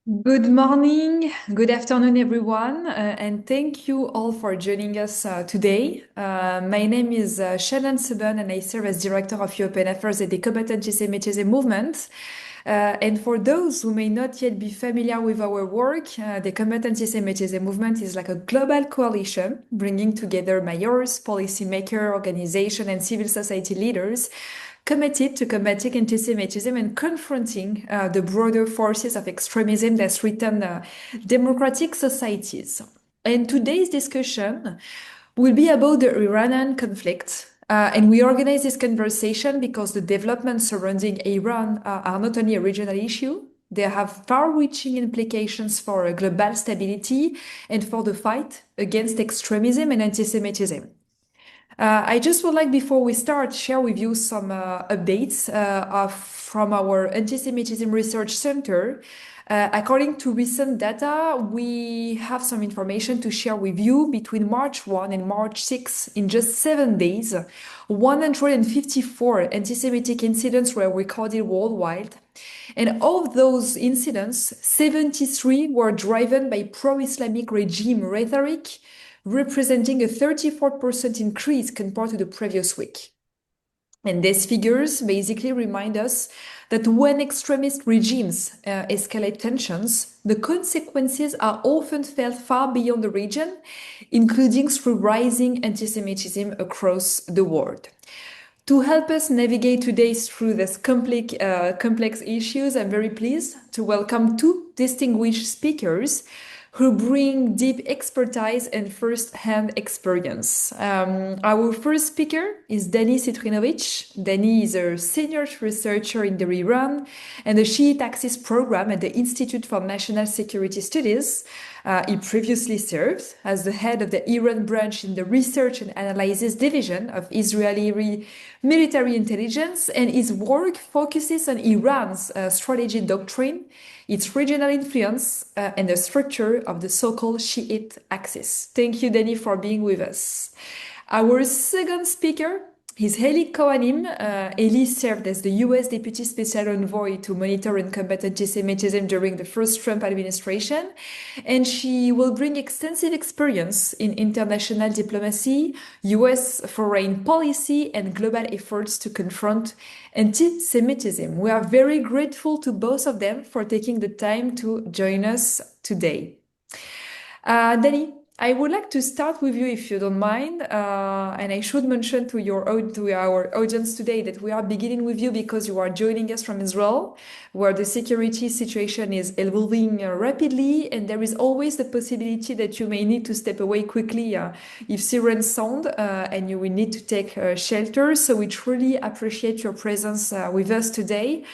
Good morning, good afternoon, everyone, and thank you all for joining us today. My name is Shannon Seban, and I serve as Director of European Affairs at the Combat Antisemitism Movement. And for those who may not yet be familiar with our work, the Combat Antisemitism Movement is like a global coalition bringing together mayors, policymakers, organizations, and civil society leaders committed to combating anti-Semitism and confronting the broader forces of extremism that threaten democratic societies. And today's discussion will be about the Iranian conflict. And we organize this conversation because the developments surrounding Iran are not only a regional issue, they have far-reaching implications for global stability and for the fight against extremism and anti-Semitism. I just would like, before we start, share with you some updates from our Anti-Semitism Research Center. According to recent data, we have some information to share with you. Between March 1 and March 6, in just 7 days, 154 anti-Semitic incidents were recorded worldwide. And of those incidents, 73 were driven by pro-Islamic regime rhetoric, representing a 34% increase compared to the previous week. And these figures basically remind us that when extremist regimes escalate tensions, the consequences are often felt far beyond the region, including through rising anti-Semitism across the world. To help us navigate today through these complex issues, I'm very pleased to welcome two distinguished speakers who bring deep expertise and first-hand experience. Our first speaker is Danny Citrinowicz. Danny is a senior researcher in the Iran and the Shi'ite Axis program at the Institute for National Security Studies. He previously served as the head of the Iran branch in the Research and Analysis Division of Israeli military intelligence, and his work focuses on Iran's strategy doctrine, its regional influence, and the structure of the so-called Shi'ite axis. Thank you, Danny, for being with us. Our second speaker is Ellie Cohanim. Ellie served as the US Deputy Special Envoy to monitor and combat anti-Semitism during the first Trump administration, and she will bring extensive experience in international diplomacy, US foreign policy, and global efforts to confront anti-Semitism. We are very grateful to both of them for taking the time to join us today. Danny, I would like to start with you, if you don't mind, and I should mention to our audience today that we are beginning with you because you are joining us from Israel, where the security situation is evolving rapidly, and there is always the possibility that you may need to step away quickly if sirens sound, and you will need to take shelter. So we truly appreciate your presence with us today.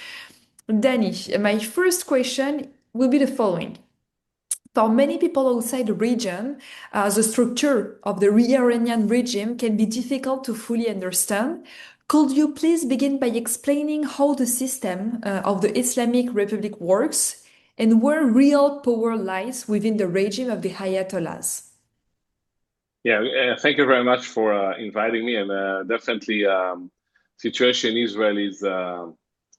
Danny, my first question will be the following. For many people outside the region, the structure of the Iranian regime can be difficult to fully understand. Could you please begin by explaining how the system of the Islamic Republic works and where real power lies within the regime of the Ayatollahs? Yeah, thank you very much for inviting me, and definitely situation in Israel is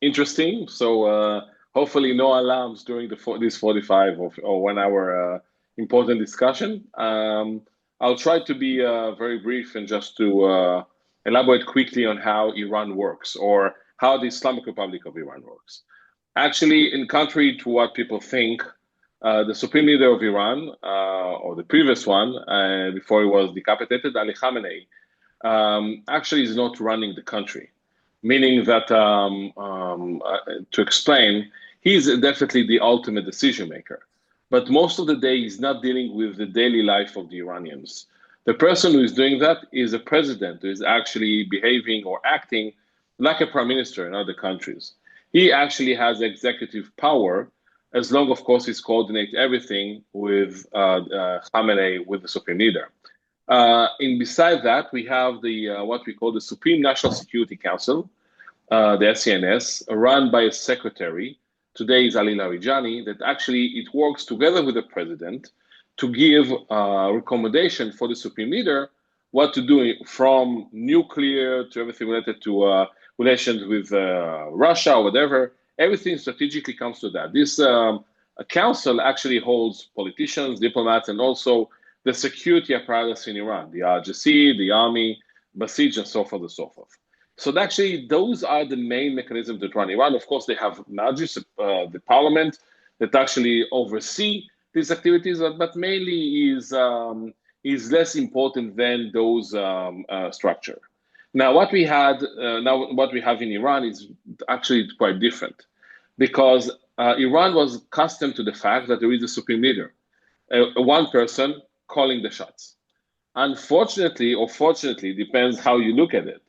interesting. So hopefully no alarms during this 45 or 1 hour important discussion. I'll try to be very brief and just to elaborate quickly on how Iran works, or how the Islamic Republic of Iran works. Actually, in contrary to what people think, the supreme leader of Iran, or the previous one, before he was decapitated, Ali Khamenei, actually is not running the country. Meaning that, to explain, he's definitely the ultimate decision maker. But most of the day, he's not dealing with the daily life of the Iranians. The person who is doing that is a president who is actually behaving or acting like a prime minister in other countries. He actually has executive power, as long, of course, he's coordinate everything with Khamenei, with the supreme leader. And beside that, we have the what we call the Supreme National Security Council, the SCNS, run by a secretary. Today is Ali Larijani, that actually it works together with the president to give recommendation for the supreme leader what to do, from nuclear to everything related to relations with Russia or whatever. Everything strategically comes to that. This Council actually holds politicians, diplomats, and also the security apparatus in Iran, the RGC, the army, Basij, and so forth and so forth. So actually, those are the main mechanisms that run Iran. Of course, they have Majlis, the parliament, that actually oversee these activities, but mainly is less important than those structure. Now, what we have in Iran is actually quite different, because Iran was accustomed to the fact that there is a supreme leader, one person calling the shots. Unfortunately, or fortunately, depends how you look at it.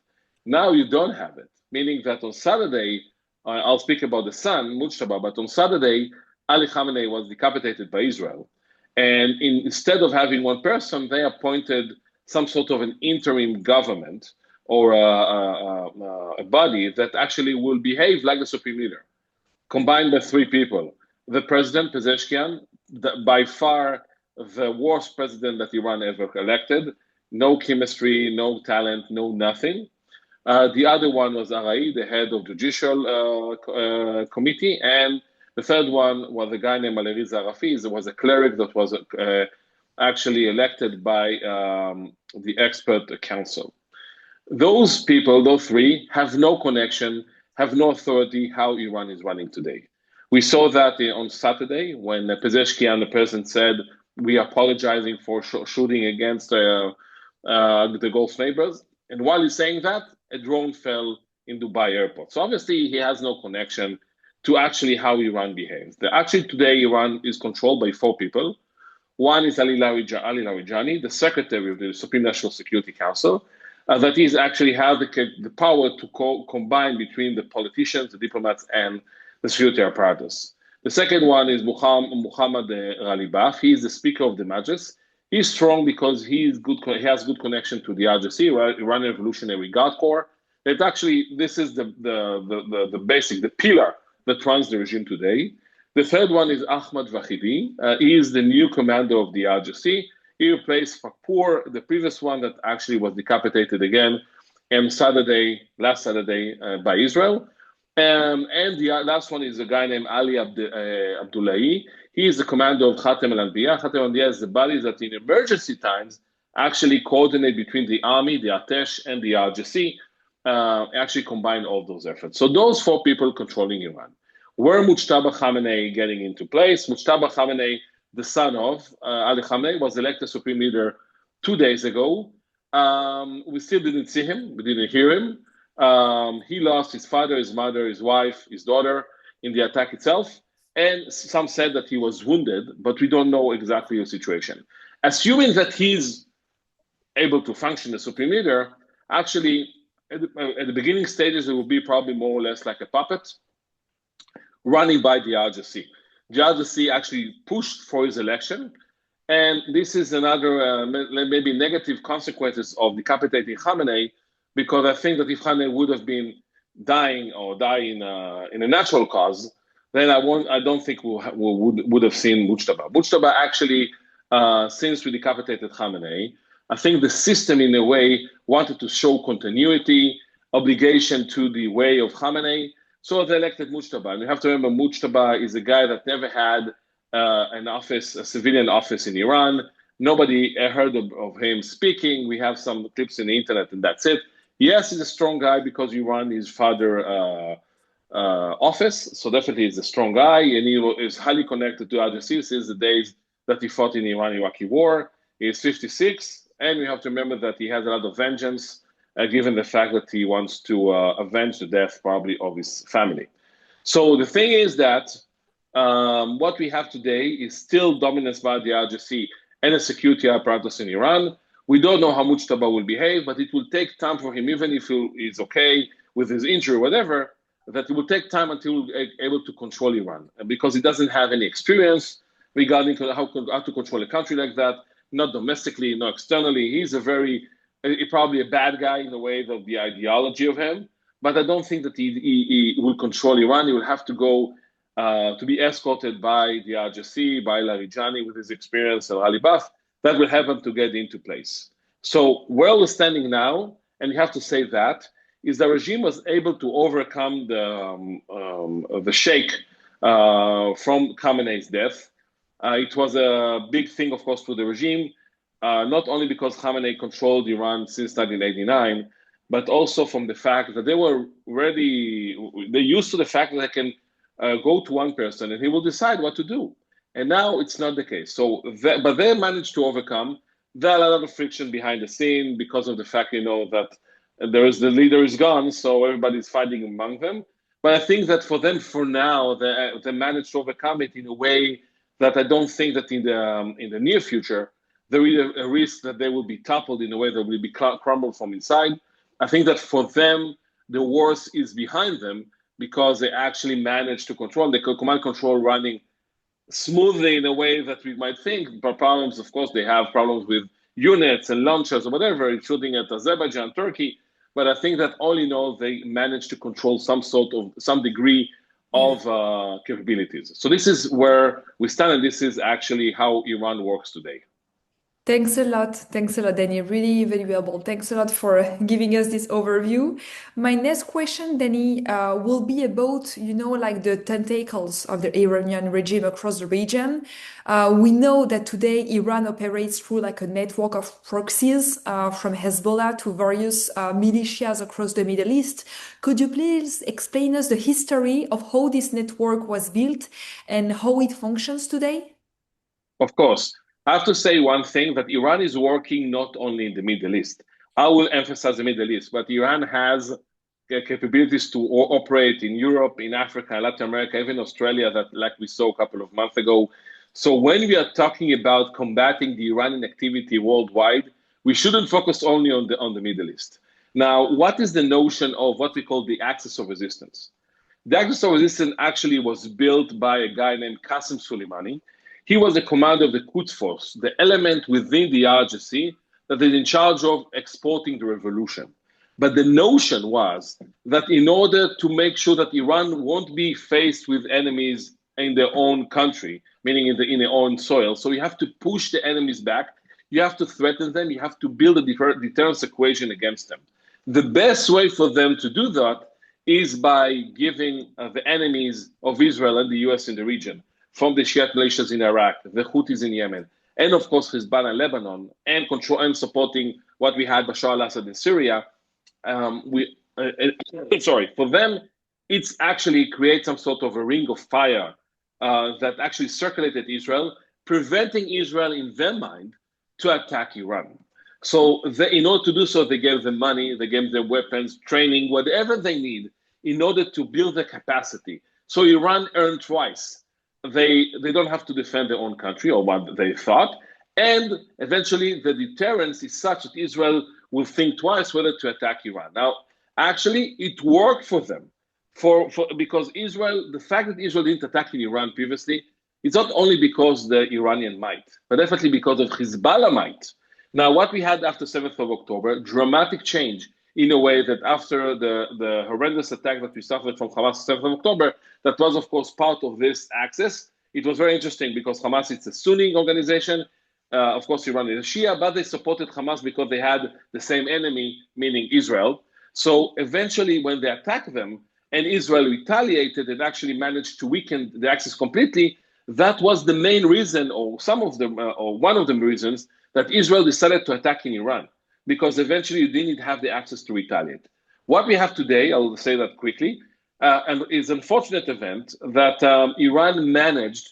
Now you don't have it, meaning that on Saturday, I'll speak about the son, Mujtaba, but on Saturday, Ali Khamenei was decapitated by Israel. And instead of having one person, they appointed some sort of an interim government or a body that actually will behave like the supreme leader, combined by three people. The president, Pezeshkian, by far the worst president that Iran ever elected. No chemistry, no talent, no nothing. The other one was Arai, the head of judicial committee, and the third one was a guy named Aliriza Rafiz. It was a cleric that was actually elected by the expert council. Those people, those three, have no connection, have no authority how Iran is running today. We saw that on Saturday when Pezeshkian, the president, said, "We are apologizing for shooting against the Gulf neighbors." And while he's saying that, a drone fell in Dubai airport. So obviously he has no connection to actually how Iran behaves. Actually today Iran is controlled by four people. One is Ali Larijani, the secretary of the Supreme National Security Council, that is actually have the power to combine between the politicians, the diplomats, and the security apparatus. The second one is Muhammad Ghalibaf. He is the speaker of the Majlis. He's strong because he has good connection to the RGC, Iranian Revolutionary Guard Corps. That actually, this is the basic, the pillar that runs the regime today. The third one is Ahmad Vahidi. He is the new commander of the RGC. He replaced Fakpour, the previous one that actually was decapitated again last Saturday by Israel. And the last one is a guy named Ali Abdullahi. He is the commander of Khatem al-Anbiya. Khatem al-Anbiya is the body that in emergency times actually coordinate between the army, the Atesh, and the RGC, actually combine all those efforts. So those four people controlling Iran. Were Mujtaba Khamenei getting into place? Mujtaba Khamenei, the son of Ali Khamenei, was elected supreme leader 2 days ago. We still didn't see him. We didn't hear him. He lost his father, his mother, his wife, his daughter in the attack itself. And some said that he was wounded, but we don't know exactly the situation. Assuming that he's able to function as supreme leader, actually, at the beginning stages, it will be probably more or less like a puppet running by the RGC. The RGC actually pushed for his election. And this is another maybe negative consequences of decapitating Khamenei, because I think that if Khamenei would have been dying in a natural cause, then I don't think we would have seen Mujtaba. Mujtaba actually, since we decapitated Khamenei, I think the system in a way wanted to show continuity, obligation to the way of Khamenei, so they elected Mujtaba. And you have to remember, Mujtaba is a guy that never had an office, a civilian office in Iran. Nobody heard of him speaking. We have some clips in the internet and that's it. Yes, he's a strong guy because he ran his father's office. So definitely he's a strong guy, and he is highly connected to RGC since the days that he fought in the Iran-Iraqi war. He is 56, and we have to remember that he has a lot of vengeance, given the fact that he wants to avenge the death probably of his family. So the thing is that what we have today is still dominance by the RGC and a security apparatus in Iran. We don't know how Mujtaba will behave, but it will take time for him, even if he's okay with his injury or whatever, that it will take time until he'll be able to control Iran, because he doesn't have any experience regarding how to control a country like that, not domestically, not externally. He's probably a bad guy in the way of the ideology of him, but I don't think that he will control Iran. He will have to go to be escorted by the RGC, by Larijani with his experience, and Ghalibaf. That will help him to get into place. So where we're standing now, and you have to say that, is the regime was able to overcome the sheikh from Khamenei's death. It was a big thing, of course, for the regime, not only because Khamenei controlled Iran since 1989, but also from the fact that they were they're used to the fact that they can go to one person and he will decide what to do. And now it's not the case. But they managed to overcome. There are a lot of friction behind the scene because of the fact, that the leader is gone, so everybody's fighting among them. But I think that for them, for now, they managed to overcome it in a way that I don't think that in the near future there is a risk that they will be toppled in a way that will be crumbled from inside. I think that for them, the worst is behind them because they actually managed to control the command control running smoothly in a way that we might think. But problems, of course, they have problems with units and launchers or whatever, including at Azerbaijan, Turkey. But I think that all in all, they managed to control some degree of capabilities. So this is where we stand, and this is actually how Iran works today. Thanks a lot. Thanks a lot, Danny. Really valuable. Thanks a lot for giving us this overview. My next question, Danny, will be about, like the tentacles of the Iranian regime across the region. We know that today Iran operates through like a network of proxies from Hezbollah to various militias across the Middle East. Could you please explain us the history of how this network was built and how it functions today? Of course. I have to say one thing, that Iran is working not only in the Middle East. I will emphasize the Middle East, but Iran has capabilities to operate in Europe, in Africa, Latin America, even Australia, that like we saw a couple of months ago. So when we are talking about combating the Iranian activity worldwide, we shouldn't focus only on the Middle East. Now, what is the notion of what we call the axis of resistance? The axis of resistance actually was built by a guy named Qasem Soleimani. He was the commander of the Quds Force, the element within the RGC that is in charge of exporting the revolution. But the notion was that in order to make sure that Iran won't be faced with enemies in their own country, meaning in their own soil, so you have to push the enemies back, you have to threaten them, you have to build a deterrence equation against them. The best way for them to do that is by giving the enemies of Israel and the US in the region, from the Shi'ite militias in Iraq, the Houthis in Yemen, and of course Hezbollah in Lebanon, and supporting what we had Bashar al-Assad in Syria. For them, it's actually create some sort of a ring of fire that actually circulated Israel, preventing Israel in their mind to attack Iran. So in order to do so, they gave them money, they gave them weapons, training, whatever they need in order to build the capacity. So Iran earned twice. They don't have to defend their own country, or what they thought. And eventually the deterrence is such that Israel will think twice whether to attack Iran. Now, actually, it worked for them because the fact that Israel didn't attack in Iran previously, it's not only because the Iranian might, but definitely because of Hezbollah might. Now, what we had after 7th of October, dramatic change in a way that after the horrendous attack that we suffered from Hamas 7th of October, that was, of course, part of this axis. It was very interesting because Hamas, it's a Sunni organization. Of course, Iran is a Shia, but they supported Hamas because they had the same enemy, meaning Israel. So eventually, when they attacked them and Israel retaliated and actually managed to weaken the axis completely, that was the main reason, or one of the reasons, that Israel decided to attack in Iran, because eventually you didn't have the access to retaliate. What we have today, I'll say that quickly, and is an unfortunate event that Iran managed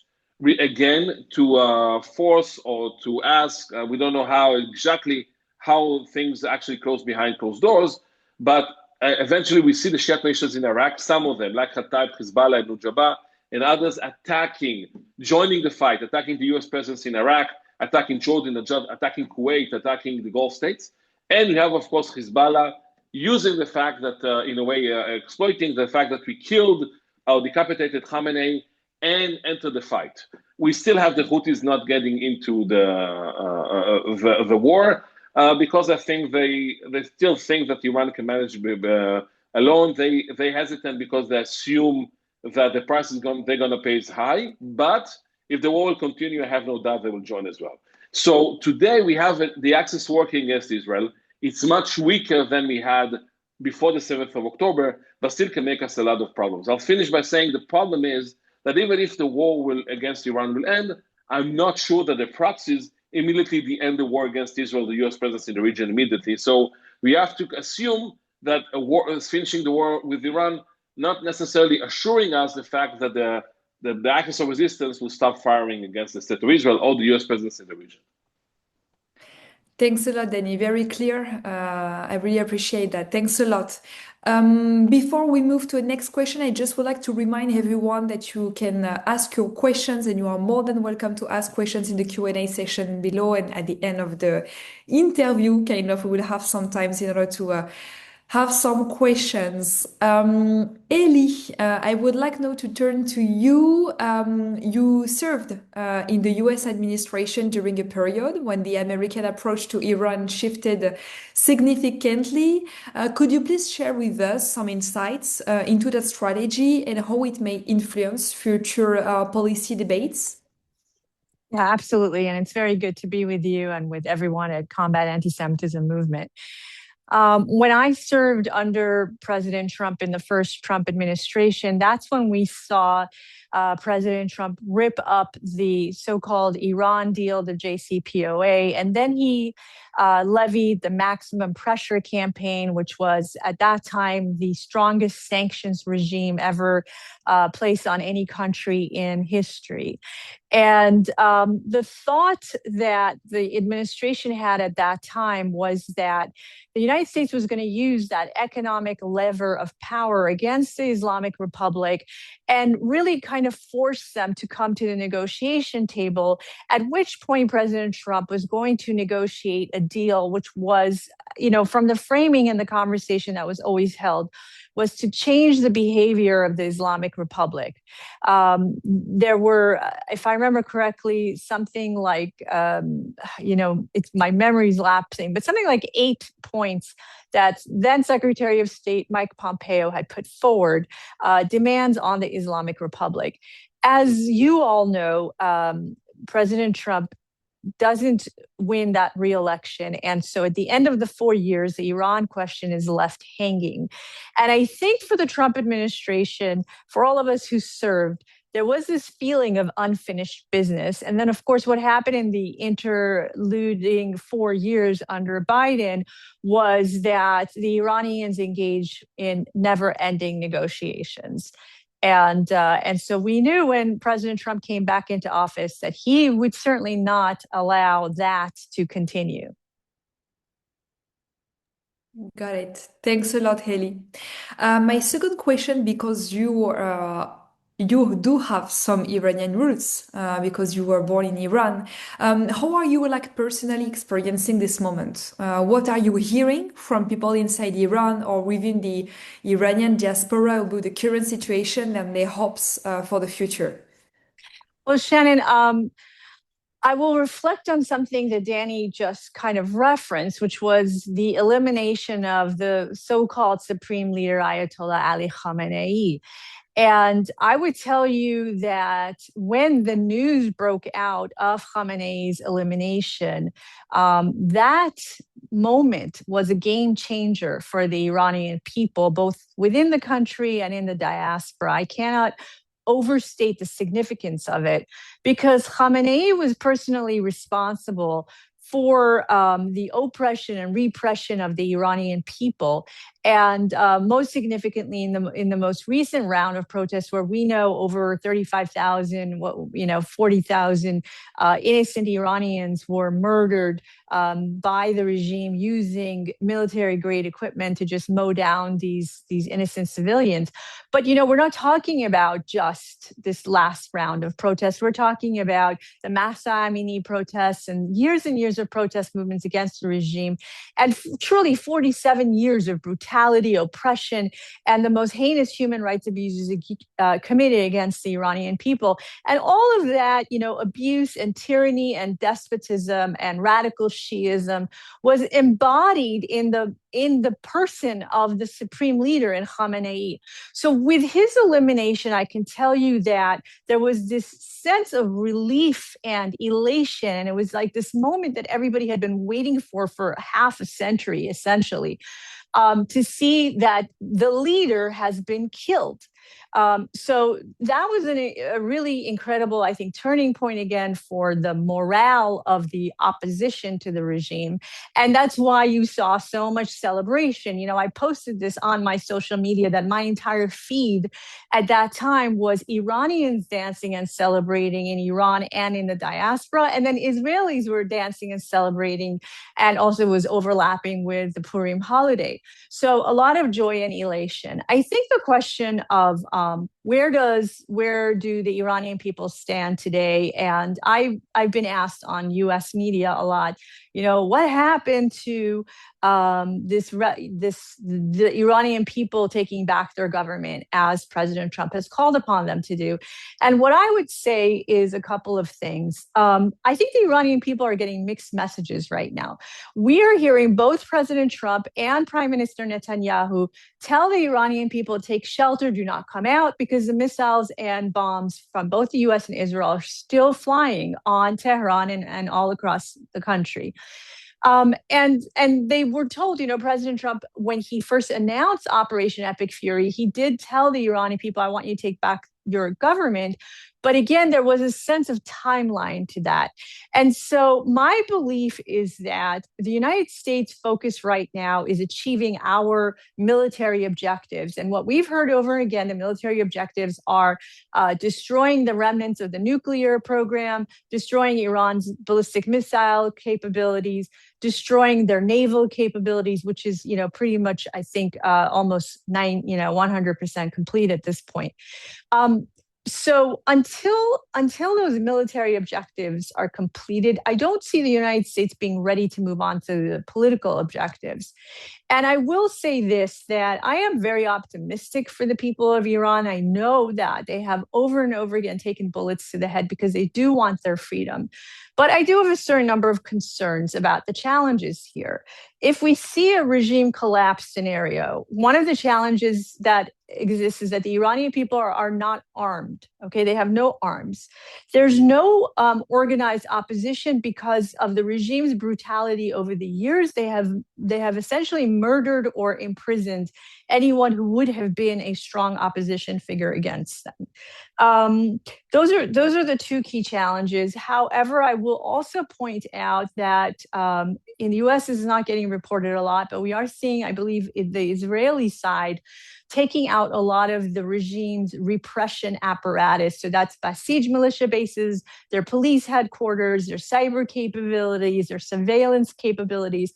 again to force or to ask, we don't know exactly how things actually close behind closed doors, but eventually we see the Shiite nations in Iraq, some of them, like Kataib, Hezbollah, and Nujaba, and others joining the fight, attacking the US presence in Iraq, attacking Jordan, attacking Kuwait, attacking the Gulf states. And we have, of course, Hezbollah using the fact that, in a way, exploiting the fact that we killed or decapitated Khamenei and entered the fight. We still have the Houthis not getting into the war because I think they still think that Iran can manage alone. They hesitate because they assume that the price they're going to pay is high. But if the war will continue, I have no doubt they will join as well. So today we have the axis working against Israel. It's much weaker than we had before the 7th of October, but still can make us a lot of problems. I'll finish by saying the problem is that even if the war against Iran will end, I'm not sure that the proxies immediately end the war against Israel, the US presence in the region immediately. So we have to assume that a war is finishing the war with Iran, not necessarily assuring us the fact that the actors of resistance will stop firing against the state of Israel or the US presence in the region. Thanks a lot, Danny. Very clear. I really appreciate that. Thanks a lot. Before we move to the next question, I just would like to remind everyone that you can ask your questions, and you are more than welcome to ask questions in the Q&A section below. And at the end of the interview, we will have some time in order to have some questions. Ellie, I would like now to turn to you. You served in the US administration during a period when the American approach to Iran shifted significantly. Could you please share with us some insights into that strategy and how it may influence future policy debates? Yeah, absolutely. And it's very good to be with you and with everyone at Combat Antisemitism Movement. When I served under President Trump in the first Trump administration, that's when we saw President Trump rip up the so-called Iran deal, the JCPOA, and then he levied the maximum pressure campaign, which was at that time the strongest sanctions regime ever placed on any country in history. And the thought that the administration had at that time was that the United States was going to use that economic lever of power against the Islamic Republic and really kind of force them to come to the negotiation table, at which point President Trump was going to negotiate a deal, which was, from the framing and the conversation that was always held, was to change the behavior of the Islamic Republic. There were, if I remember correctly, something like, it's my memory's lapsing, but something like 8 points that then Secretary of State Mike Pompeo had put forward, demands on the Islamic Republic. As you all know, President Trump doesn't win that re-election. And so at the end of the 4 years, the Iran question is left hanging. And I think for the Trump administration, for all of us who served, there was this feeling of unfinished business. And then, of course, what happened in the interluding 4 years under Biden was that the Iranians engaged in never-ending negotiations. And so we knew when President Trump came back into office that he would certainly not allow that to continue. Got it. Thanks a lot, Haley. My second question, because you do have some Iranian roots, because you were born in Iran. How are you personally experiencing this moment? What are you hearing from people inside Iran or within the Iranian diaspora about the current situation and their hopes for the future? Well, Shannon, I will reflect on something that Danny just kind of referenced, which was the elimination of the so-called Supreme Leader Ayatollah Ali Khamenei. And I would tell you that when the news broke out of Khamenei's elimination, that moment was a game changer for the Iranian people, both within the country and in the diaspora. I cannot overstate the significance of it, because Khamenei was personally responsible for the oppression and repression of the Iranian people. And most significantly in the most recent round of protests, where we know over 35,000, 40,000 innocent Iranians were murdered by the regime using military-grade equipment to just mow down these innocent civilians. But, we're not talking about just this last round of protests. We're talking about the Mahsa Amini protests and years of protest movements against the regime, and truly 47 years of brutality, oppression, and the most heinous human rights abuses committed against the Iranian people. And all of that, abuse and tyranny and despotism and radical Shiism was embodied in the person of the supreme leader in Khamenei. So with his elimination, I can tell you that there was this sense of relief and elation. And it was like this moment that everybody had been waiting for half a century, essentially. to see that the leader has been killed. So that was a really incredible, I think, turning point again for the morale of the opposition to the regime. And that's why you saw so much celebration. You know, I posted this on my social media that my entire feed at that time was Iranians dancing and celebrating in Iran and in the diaspora. And then Israelis were dancing and celebrating, and also was overlapping with the Purim holiday. So a lot of joy and elation. I think the question of where do the Iranian people stand today? And I've been asked on U.S. media a lot, you know, what happened to the Iranian people taking back their government, as President Trump has called upon them to do? And what I would say is a couple of things. I think the Iranian people are getting mixed messages right now. We are hearing both President Trump and Prime Minister Netanyahu tell the Iranian people to take shelter, do not come out, because the missiles and bombs from both the US and Israel are still flying on Tehran and all across the country. And they were told, you know, President Trump, when he first announced Operation Epic Fury, he did tell the Iranian people, I want you to take back your government. But again, there was a sense of timeline to that. And so my belief is that the United States' focus right now is achieving our military objectives. And what we've heard over and again, the military objectives are destroying the remnants of the nuclear program, destroying Iran's ballistic missile capabilities, destroying their naval capabilities, which is, you know, pretty much, I think, almost 100% complete at this point. So until those military objectives are completed, I don't see the United States being ready to move on to the political objectives. And I will say this, that I am very optimistic for the people of Iran. I know that they have over and over again taken bullets to the head because they do want their freedom. But I do have a certain number of concerns about the challenges here. If we see a regime collapse scenario, one of the challenges that exists is that the Iranian people are not armed. Okay, they have no arms. There's no organized opposition because of the regime's brutality over the years. They have essentially murdered or imprisoned anyone who would have been a strong opposition figure against them. Those are the two key challenges. However, I will also point out that in the U.S. this is not getting reported a lot, but we are seeing, I believe, the Israeli side taking out a lot of the regime's repression apparatus. So that's Basij militia bases, their police headquarters, their cyber capabilities, their surveillance capabilities.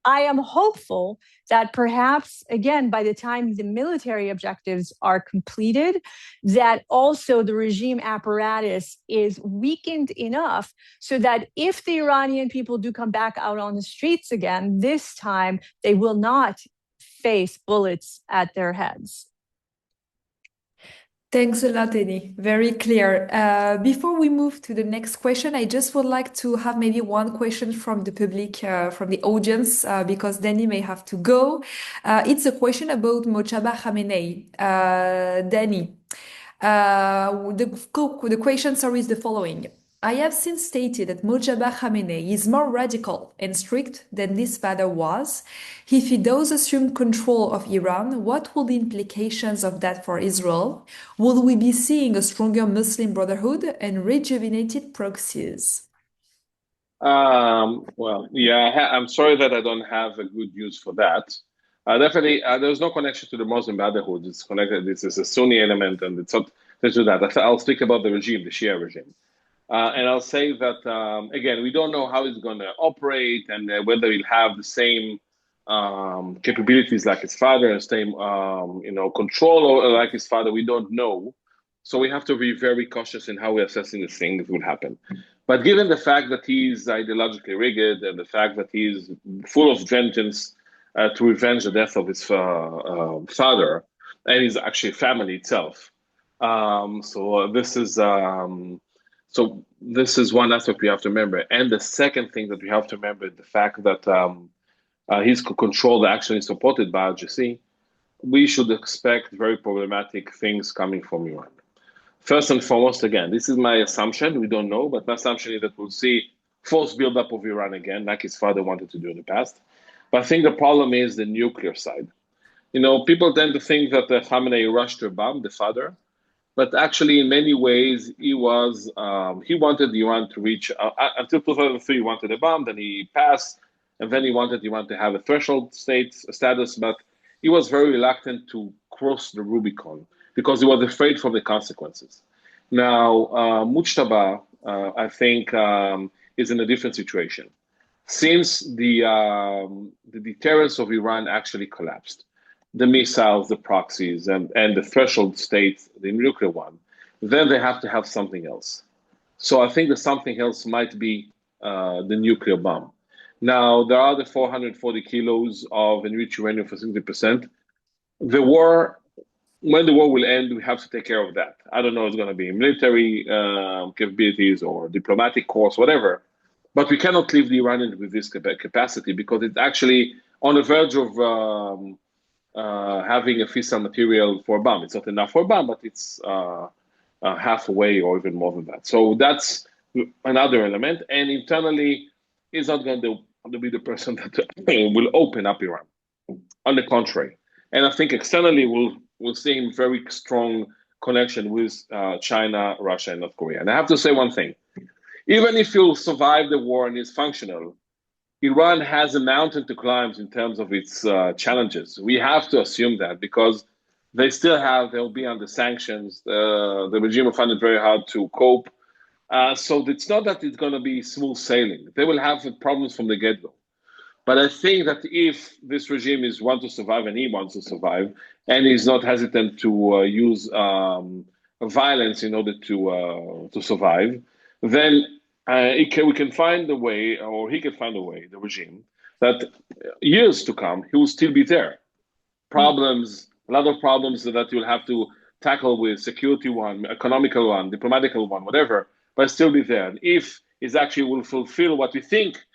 I am hopeful that perhaps, again, by the time the military objectives are completed, that also the regime apparatus is weakened enough so that if the Iranian people do come back out on the streets again, this time they will not face bullets at their heads. Thanks a lot, Ellie. Very clear. Before we move to the next question, I just would like to have maybe one question from the public, from the audience, because Danny may have to go. It's a question about Mojtaba Khamenei. Danny, the question, is the following. I have since stated that Mojtaba Khamenei is more radical and strict than his father was. If he does assume control of Iran, what will the implications of that for Israel? Will we be seeing a stronger Muslim Brotherhood and rejuvenated proxies? Well, yeah, I'm sorry that I don't have a good news for that. Definitely, there's no connection to the Muslim Brotherhood. It's connected. This is a Sunni element, and it's not to that. I'll speak about the regime, the Shia regime. And I'll say that, again, we don't know how it's going to operate and whether he'll have the same capabilities like his father and same, control like his father. We don't know. So we have to be very cautious in how we're assessing this thing that will happen. But given the fact that he's ideologically rigged and the fact that he's full of vengeance to revenge the death of his father and his actually family itself. So this is one aspect we have to remember. And the second thing that we have to remember is the fact that he's controlled, actually supported by RGC. We should expect very problematic things coming from Iran. First and foremost, again, this is my assumption. We don't know, but my assumption is that we'll see forced buildup of Iran again, like his father wanted to do in the past. But I think the problem is the nuclear side. People tend to think that Khamenei rushed to bomb the father, but actually, in many ways, he wanted Iran to reach until 2003. He wanted a bomb, then he passed, and then he wanted Iran to have a threshold status. But he was very reluctant to cross the Rubicon because he was afraid for the consequences. Now, Mujtaba, I think, is in a different situation. Since the deterrence of Iran actually collapsed, the missiles, the proxies, and the threshold state, the nuclear one, then they have to have something else. So I think the something else might be the nuclear bomb. Now, there are the 440 kilos of enriched uranium for 60%. When the war will end, we have to take care of that. I don't know if it's going to be military capabilities or diplomatic course, whatever. But we cannot leave the Iranians with this capacity because it's actually on the verge of having a fissile material for a bomb. It's not enough for a bomb, but it's halfway or even more than that. So that's another element. And internally, he's not going to be the person that will open up Iran. On the contrary. And I think externally, we'll see him very strong connection with China, Russia, and North Korea. And I have to say one thing. Even if you'll survive the war and is functional, Iran has a mountain to climb in terms of its challenges. We have to assume that because they'll be under sanctions. The regime will find it very hard to cope. So it's not that it's going to be smooth sailing. They will have problems from the get-go. But I think that if this regime wants to survive, and he wants to survive, and he's not hesitant to use violence in order to survive, then we can find a way, or he can find a way, the regime, that years to come, he will still be there. A lot of problems that you'll have to tackle with security one, economical one, diplomatical one, whatever, but still be there. And if he actually will fulfill what we think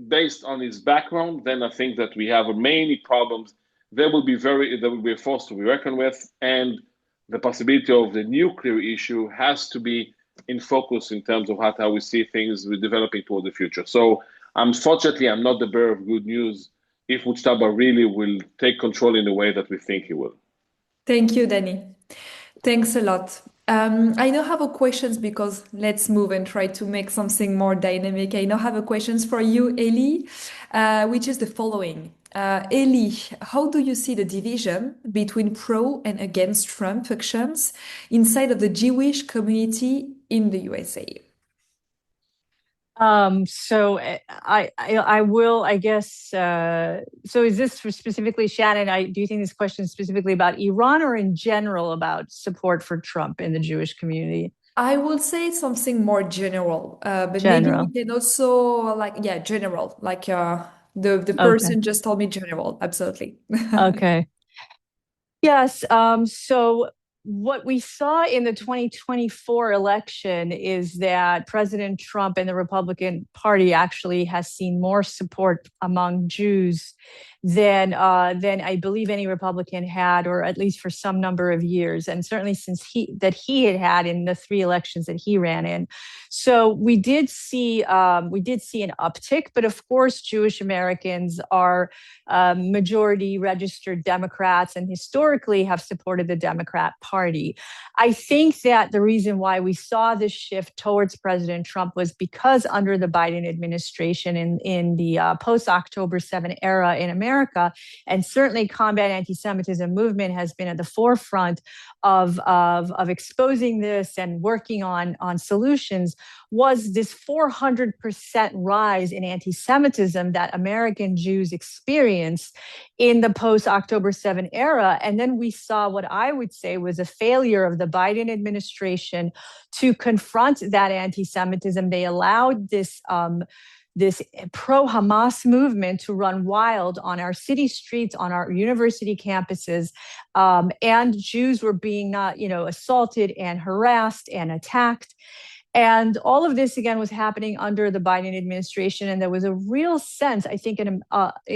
based on his background, then I think that we have many problems. There will be a force to be reckoned with, and the possibility of the nuclear issue has to be in focus in terms of how we see things developing toward the future. So unfortunately, I'm not the bearer of good news if Mujtaba really will take control in the way that we think he will. Thank you, Danny. Thanks a lot. I now have a questions because let's move and try to make something more dynamic. I now have a questions for you, Ellie, which is the following. Ellie, how do you see the division between pro and against Trump factions inside of the Jewish community in the USA? So I will, I guess, so is this for specifically, Shannon, do you think this question is specifically about Iran or in general about support for Trump in the Jewish community? I will say something more general, but General. maybe we can also general, the person just told me general, absolutely. Okay. Yes, so what we saw in the 2024 election is that President Trump and the Republican Party actually has seen more support among Jews than I believe any Republican had, or at least for some number of years, and certainly since he had in the 3 elections that he ran in. So we did see an uptick, but of course, Jewish Americans are majority registered Democrats and historically have supported the Democrat Party. I think that the reason why we saw this shift towards President Trump was because under the Biden administration in the post-October 7 era in America, and certainly Combat Antisemitism Movement has been at the forefront of exposing this and working on solutions, was this 400% rise in anti-Semitism that American Jews experienced in the post-October 7 era. And then we saw what I would say was a failure of the Biden administration to confront that anti-Semitism. They allowed this pro-Hamas movement to run wild on our city streets, on our university campuses, and Jews were being assaulted and harassed and attacked. And all of this, again, was happening under the Biden administration. And there was a real sense, I think,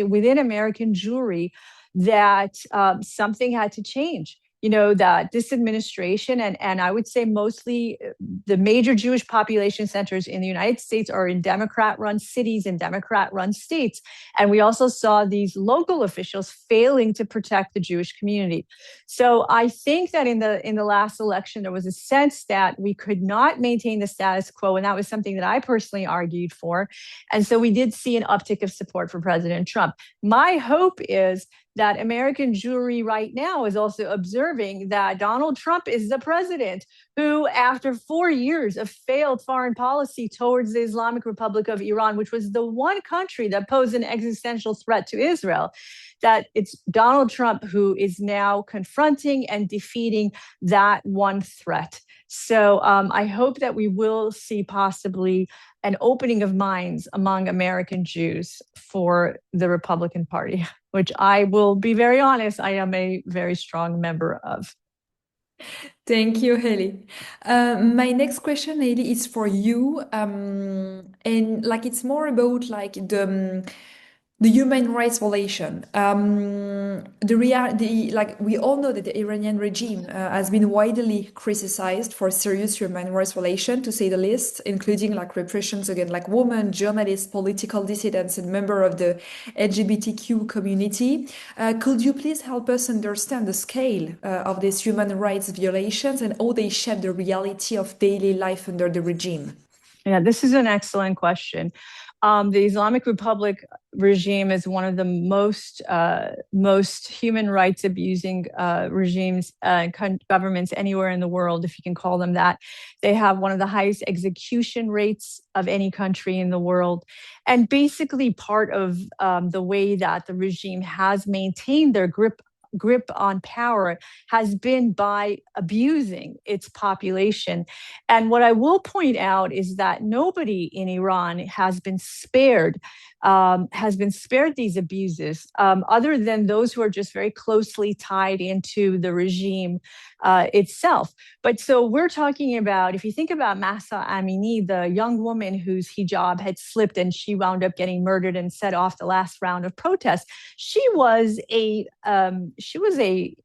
within American Jewry that something had to change. that this administration and I would say mostly the major Jewish population centers in the United States are in Democrat-run cities and Democrat-run states. And we also saw these local officials failing to protect the Jewish community. So I think that in the last election, there was a sense that we could not maintain the status quo. And that was something that I personally argued for. And so we did see an uptick of support for President Trump. My hope is that American Jewry right now is also observing that Donald Trump is the president who, after 4 years of failed foreign policy towards the Islamic Republic of Iran, which was the one country that posed an existential threat to Israel, that it's Donald Trump who is now confronting and defeating that one threat. So I hope that we will see possibly an opening of minds among American Jews for the Republican Party, which I will be very honest, I am a very strong member of. Thank you, Ellie. My next question, Ellie, is for you, and it's more about the human rights violation. We all know that the Iranian regime has been widely criticized for serious human rights violation, to say the least, including repressions against women, journalists, political dissidents, and members of the LGBTQ community. Could you please help us understand the scale of these human rights violations and how they shape the reality of daily life under the regime? Yeah, this is an excellent question. The Islamic Republic regime is one of the most human rights abusing regimes, governments anywhere in the world, if you can call them that. They have one of the highest execution rates of any country in the world. And basically part of the way that the regime has maintained their grip on power has been by abusing its population. And what I will point out is that nobody in Iran has been spared these abuses, other than those who are just very closely tied into the regime itself. But so we're talking about, if you think about Mahsa Amini, the young woman whose hijab had slipped and she wound up getting murdered and set off the last round of protests, she was a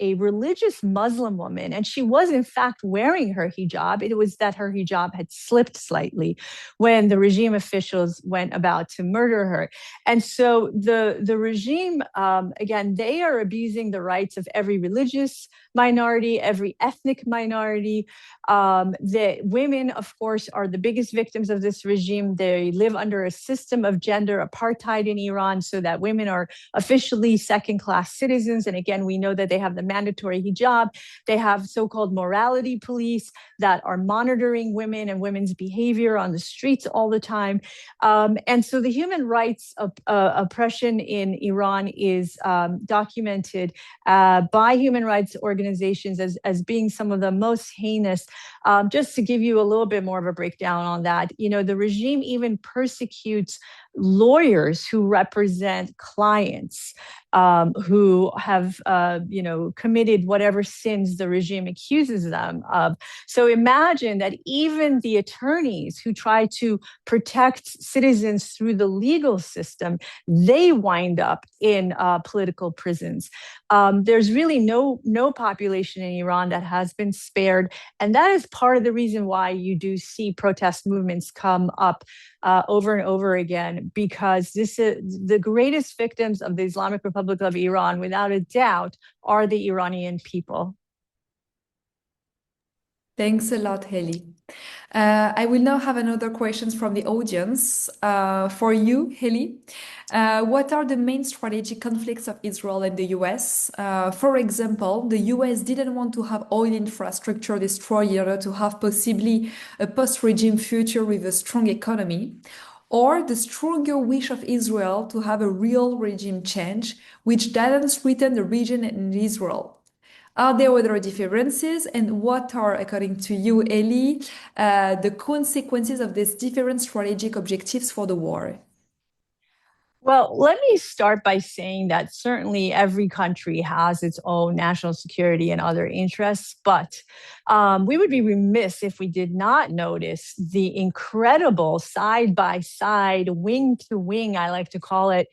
religious Muslim woman, and she was in fact wearing her hijab. It was that her hijab had slipped slightly when the regime officials went about to murder her. And so the regime, again, they are abusing the rights of every religious minority, every ethnic minority. The women, of course, are the biggest victims of this regime. They live under a system of gender apartheid in Iran, so that women are officially second-class citizens. And again, we know that they have the mandatory hijab. They have so-called morality police that are monitoring women and women's behavior on the streets all the time. And so the human rights oppression in Iran is documented by human rights organizations as being some of the most heinous. Just to give you a little bit more of a breakdown on that, the regime even persecutes lawyers who represent clients who have, committed whatever sins the regime accuses them of. So imagine that even the attorneys who try to protect citizens through the legal system, they wind up in political prisons. There's really no population in Iran that has been spared. And that is part of the reason why you do see protest movements come up over and over again, because this is the greatest victims of the Islamic Republic of Iran, without a doubt, are the Iranian people. Thanks a lot, Ellie. I will now have another questions from the audience. For you, Ellie, what are the main strategic conflicts of Israel and the US? For example, the US didn't want to have oil infrastructure destroyed in order to have possibly a post-regime future with a strong economy, or the stronger wish of Israel to have a real regime change, which doesn't threaten the region and Israel. Are there other differences, and what are, according to you, Ellie, the consequences of these different strategic objectives for the war? Well, let me start by saying that certainly every country has its own national security and other interests, but we would be remiss if we did not notice the incredible side-by-side, wing-to-wing, I like to call it,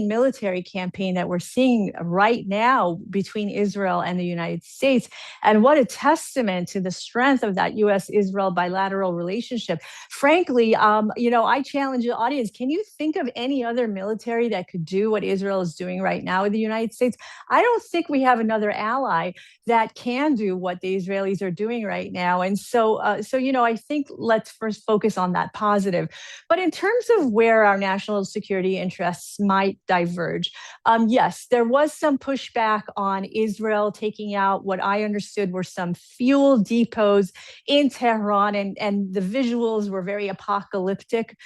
military campaign that we're seeing right now between Israel and the United States. And what a testament to the strength of that U.S.-Israel bilateral relationship. Frankly, I challenge the audience, can you think of any other military that could do what Israel is doing right now with the United States? I don't think we have another ally that can do what the Israelis are doing right now. And so I think let's first focus on that positive. But in terms of where our national security interests might diverge, yes, there was some pushback on Israel taking out what I understood were some fuel depots in Tehran, and the visuals were very apocalyptic.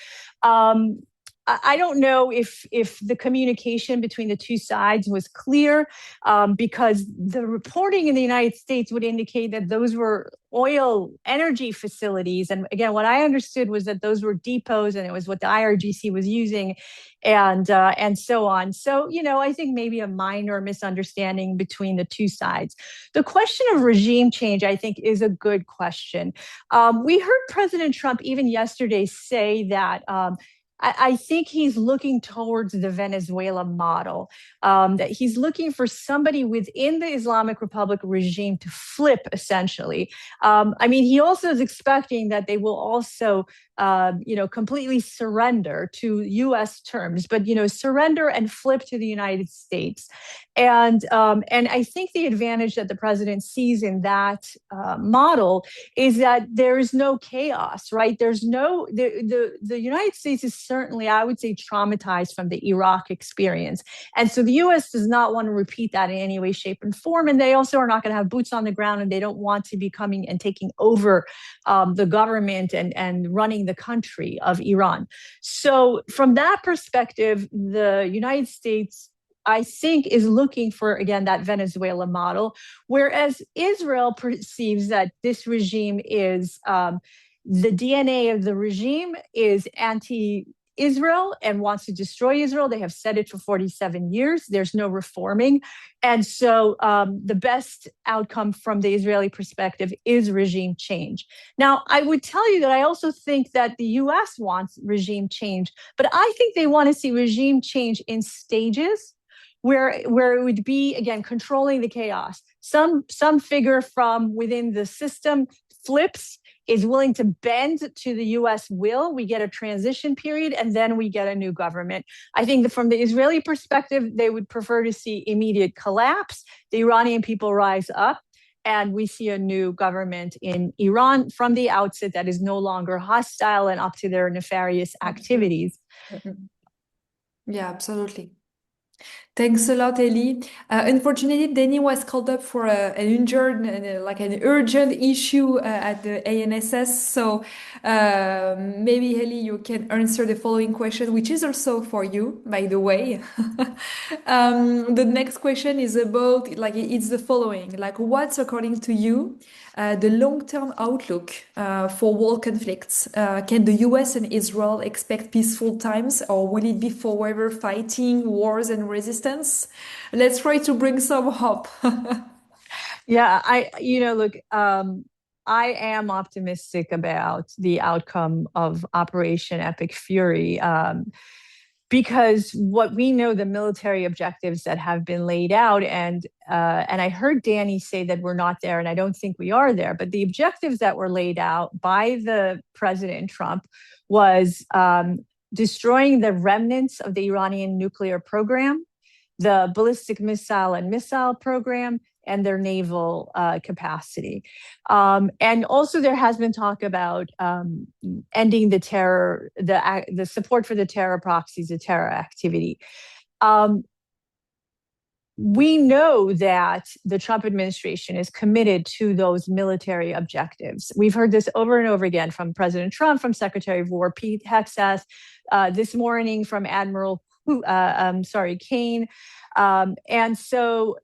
I don't know if the communication between the two sides was clear, because the reporting in the United States would indicate that those were oil energy facilities. And again, what I understood was that those were depots, and it was what the IRGC was using, and so on. So, I think maybe a minor misunderstanding between the two sides. The question of regime change, I think, is a good question. We heard President Trump even yesterday say that I think he's looking towards the Venezuela model, that he's looking for somebody within the Islamic Republic regime to flip, essentially. He also is expecting that they will also, completely surrender to U.S. terms, but, surrender and flip to the United States. And I think the advantage that the president sees in that model is that there is no chaos, right? The United States is certainly, I would say, traumatized from the Iraq experience. And so the U.S. does not want to repeat that in any way, shape, and form. And they also are not going to have boots on the ground, and they don't want to be coming and taking over the government and running the country of Iran. So from that perspective, the United States, I think, is looking for, again, that Venezuela model, whereas Israel perceives that this regime is, the DNA of the regime is anti-Israel and wants to destroy Israel. They have said it for 47 years. There's no reforming. And so the best outcome from the Israeli perspective is regime change. Now, I would tell you that I also think that the U.S. wants regime change, but I think they want to see regime change in stages, where it would be, again, controlling the chaos. Some figure from within the system flips, is willing to bend to the U.S. will. We get a transition period, and then we get a new government. I think that from the Israeli perspective, they would prefer to see immediate collapse. The Iranian people rise up, and we see a new government in Iran from the outset that is no longer hostile and up to their nefarious activities. Yeah, absolutely. Thanks a lot, Ellie. Unfortunately, Danny was called up for an urgent issue at the ANSS. So maybe, Ellie, you can answer the following question, which is also for you, by the way. The next question is about, it's the following. What's, according to you, the long-term outlook for world conflicts? Can the US and Israel expect peaceful times, or will it be forever fighting, wars, and resistance? Let's try to bring some hope. Yeah, I am optimistic about the outcome of Operation Epic Fury, because what we know, the military objectives that have been laid out, and I heard Danny say that we're not there, and I don't think we are there, but the objectives that were laid out by the President Trump was destroying the remnants of the Iranian nuclear program, the ballistic missile program, and their naval capacity. And also there has been talk about ending the terror, the support for the terror proxies, the terror activity. We know that the Trump administration is committed to those military objectives. We've heard this over and over again from President Trump, from Secretary of War Pete Hegseth, this morning from Admiral Kane. And so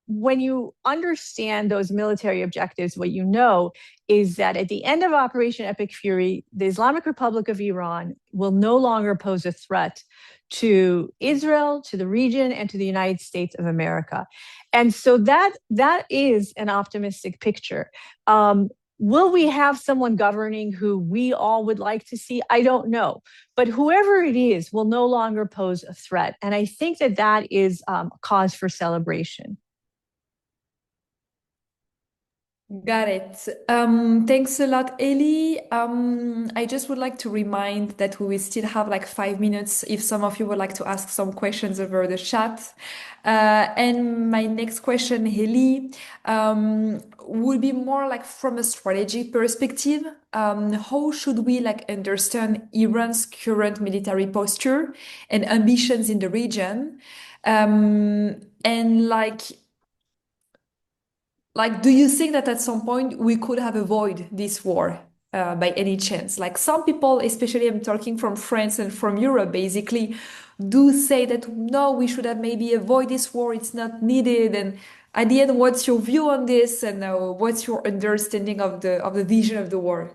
when you understand those military objectives, what you know is that at the end of Operation Epic Fury, the Islamic Republic of Iran will no longer pose a threat to Israel, to the region, and to the United States of America. And so that is an optimistic picture. Will we have someone governing who we all would like to see? I don't know. But whoever it is will no longer pose a threat. And I think that is a cause for celebration. Got it. Thanks a lot, Ellie. I just would like to remind that we will still have like 5 minutes if some of you would like to ask some questions over the chat. And my next question, Ellie, would be more like from a strategy perspective. How should we like understand Iran's current military posture and ambitions in the region? And like, do you think that at some point we could have avoided this war by any chance? Like some people, especially I'm talking from France and from Europe, basically, do say that no, we should have maybe avoid this war. It's not needed. And at the end, what's your view on this? And what's your understanding of the vision of the war?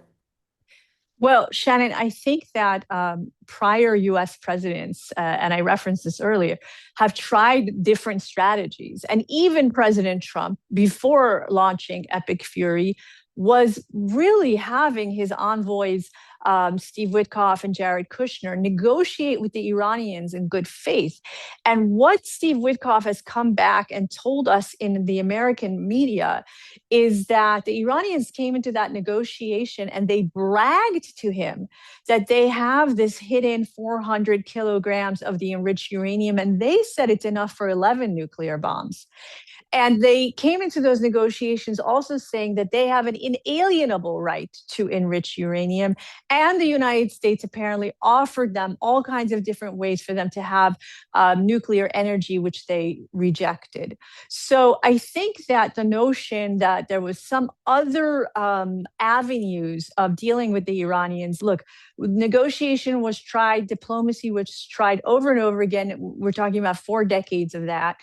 Well, Shannon, I think that prior US presidents, and I referenced this earlier, have tried different strategies. And even President Trump, before launching Epic Fury, was really having his envoys, Steve Witkoff and Jared Kushner, negotiate with the Iranians in good faith. And what Steve Witkoff has come back and told us in the American media is that the Iranians came into that negotiation and they bragged to him that they have this hidden 400 kilograms of the enriched uranium, and they said it's enough for 11 nuclear bombs. And they came into those negotiations also saying that they have an inalienable right to enrich uranium. And the United States apparently offered them all kinds of different ways for them to have nuclear energy, which they rejected. So I think that the notion that there was some other avenues of dealing with the Iranians, look, negotiation was tried, diplomacy was tried over and over again. We're talking about 4 decades of that.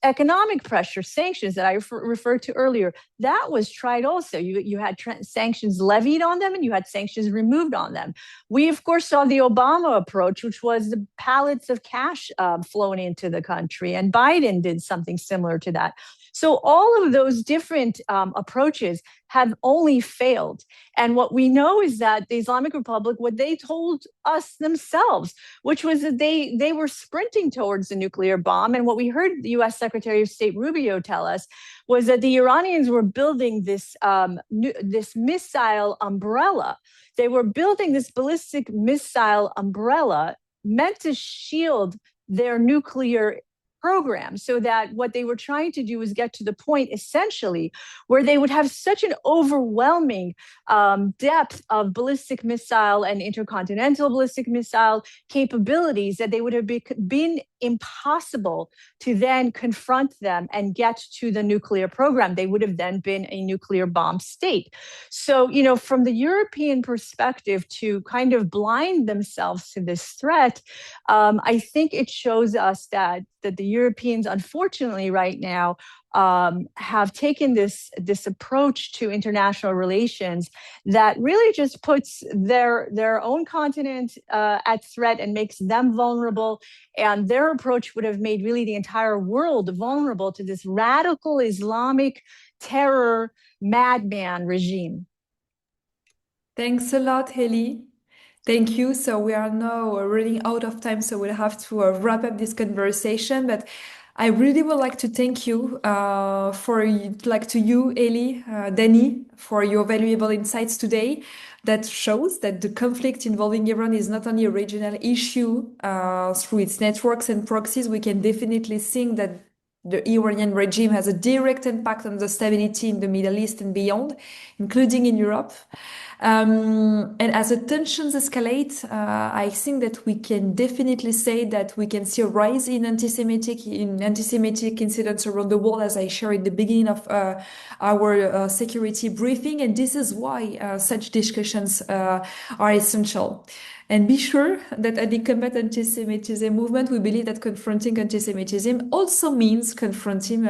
Economic pressure, sanctions that I referred to earlier, that was tried also. You had sanctions levied on them and you had sanctions removed on them. We, of course, saw the Obama approach, which was the pallets of cash flown into the country, and Biden did something similar to that. So all of those different approaches have only failed. And what we know is that the Islamic Republic, what they told us themselves, which was that they were sprinting towards the nuclear bomb. And what we heard the U.S. Secretary of State Rubio tell us was that the Iranians were building this missile umbrella. They were building this ballistic missile umbrella meant to shield their nuclear program, so that what they were trying to do was get to the point essentially where they would have such an overwhelming depth of ballistic missile and intercontinental ballistic missile capabilities that they would have been impossible to then confront them and get to the nuclear program. They would have then been a nuclear bomb state. So, from the European perspective, to kind of blind themselves to this threat, I think it shows us that the Europeans, unfortunately, right now, have taken this approach to international relations that really just puts their own continent at threat and makes them vulnerable. And their approach would have made really the entire world vulnerable to this radical Islamic terror madman regime. Thanks a lot, Ellie. Thank you. So we are now running out of time, so we'll have to wrap up this conversation. But I really would like to thank you to you, Ellie, Danny, for your valuable insights today. That shows that the conflict involving Iran is not only a regional issue through its networks and proxies. We can definitely think that the Iranian regime has a direct impact on the stability in the Middle East and beyond, including in Europe. And as the tensions escalate, I think that we can definitely say that we can see a rise in anti-Semitic incidents around the world, as I shared at the beginning of our security briefing. And this is why such discussions are essential. And be sure that at the Combat Antisemitism Movement, we believe that confronting antisemitism also means confronting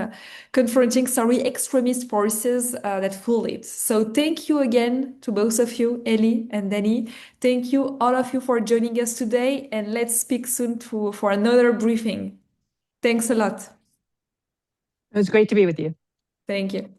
extremist forces that fuel it. So thank you again to both of you, Ellie and Danny. Thank you, all of you, for joining us today, and let's speak soon for another briefing. Thanks a lot. It was great to be with you. Thank you.